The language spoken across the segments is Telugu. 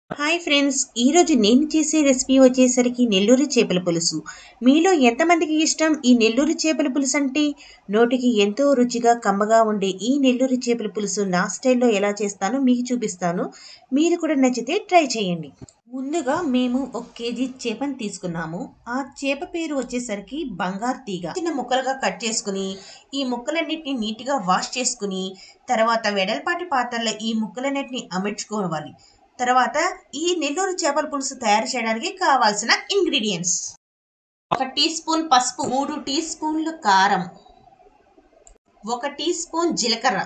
హాయ్ ఫ్రెండ్స్, ఈరోజు నేను చేసే రెసిపీ వచ్చేసరికి నెల్లూరు చేపల పులుసు. మీలో ఎంతమందికి ఇష్టం ఈ నెల్లూరు చేపల పులుసు అంటే? నోటికి ఎంతో రుచిగా కమ్మగా ఉండే ఈ నెల్లూరు చేపల పులుసు నా స్టైల్లో ఎలా చేస్తానో మీకు చూపిస్తాను. మీరు కూడా నచ్చితే ట్రై చేయండి. ముందుగా మేము 1 కేజీ చేపను తీసుకున్నాము. ఆ చేప పేరు వచ్చేసరికి బంగారు తీగ. చిన్న ముక్కలుగా కట్ చేసుకుని ఈ ముక్కలన్నిటిని నీట్గా వాష్ చేసుకుని తర్వాత వెడల్పాటి పాత్రలో ఈ ముక్కలన్నిటిని అమర్చుకోవాలి. తర్వాత ఈ నెల్లూరు చేపల పులుసు తయారు చేయడానికి కావాల్సిన ఇంగ్రీడియంట్స్: 1 టీ స్పూన్ పసుపు, 3 టీ స్పూన్లు కారం, 1 టీ స్పూన్ జీలకర్ర,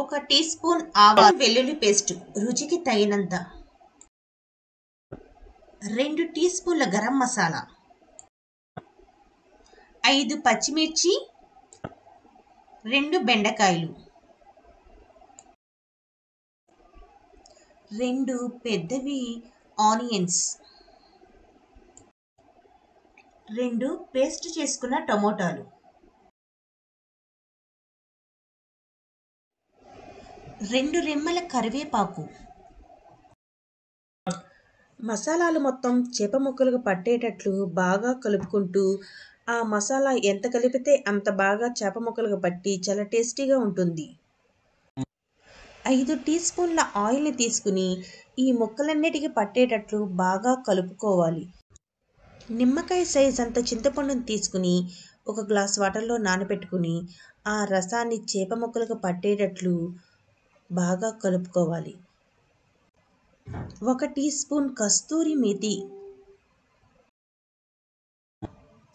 1 టీ స్పూన్ ఆవాలు, వెల్లుల్లి పేస్ట్ రుచికి తగినంత, 2 టీ స్పూన్ల గరం మసాలా, 5 పచ్చిమిర్చి, 2 బెండకాయలు, 2 పెద్దవి ఆనియన్స్, 2 పేస్ట్ చేసుకున్న టమోటాలు, 2 రెమ్మల కరివేపాకు. మసాలాలు మొత్తం చేప ముక్కలకు పట్టేటట్లు బాగా కలుపుకుంటూ ఆ మసాలా ఎంత కలిపితే అంత బాగా చేప ముక్కలకు పట్టి చాలా టేస్టీగా ఉంటుంది. 5 టీ స్పూన్ల ఆయిల్ని తీసుకుని ఈ ముక్కలన్నిటికీ పట్టేటట్లు బాగా కలుపుకోవాలి. నిమ్మకాయ సైజ్ అంత చింతపండుని తీసుకుని 1 గ్లాస్ వాటర్లో నానబెట్టుకుని ఆ రసాన్ని చేప ముక్కలకు పట్టేటట్లు బాగా కలుపుకోవాలి. 1 teaspoon kasturi methi.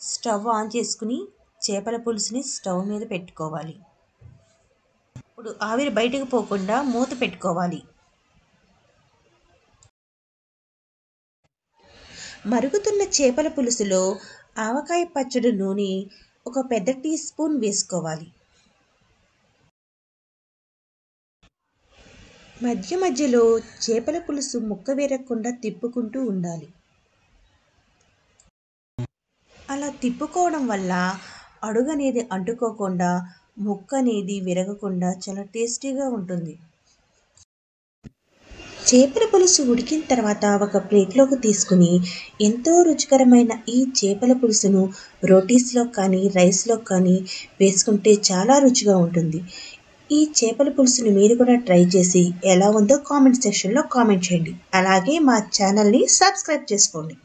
Stove on చేసుకుని చేపల పులుసుని స్టవ్ మీద పెట్టుకోవాలి. ఇప్పుడు ఆవిరి బయటకు పోకుండా మూత పెట్టుకోవాలి. మరుగుతున్న చేపల పులుసులో ఆవకాయ పచ్చడి నూనె 1 పెద్ద టీ స్పూన్ వేసుకోవాలి. మధ్య మధ్యలో చేపల పులుసు ముక్క వేరకుండా తిప్పుకుంటూ ఉండాలి. అలా తిప్పుకోవడం వల్ల అడుగు అనేది అంటుకోకుండా ముక్క అనేది విరగకుండా చాలా టేస్టీగా ఉంటుంది. చేపల పులుసు ఉడికిన తర్వాత ఒక ప్లేట్లోకి తీసుకుని ఎంతో రుచికరమైన ఈ చేపల పులుసును రోటీస్లో కానీ రైస్లో కానీ వేసుకుంటే చాలా రుచిగా ఉంటుంది. ఈ చేపల పులుసుని మీరు కూడా ట్రై చేసి ఎలా ఉందో కామెంట్ సెక్షన్లో కామెంట్ చేయండి. అలాగే మా ఛానల్ని సబ్స్క్రైబ్ చేసుకోండి.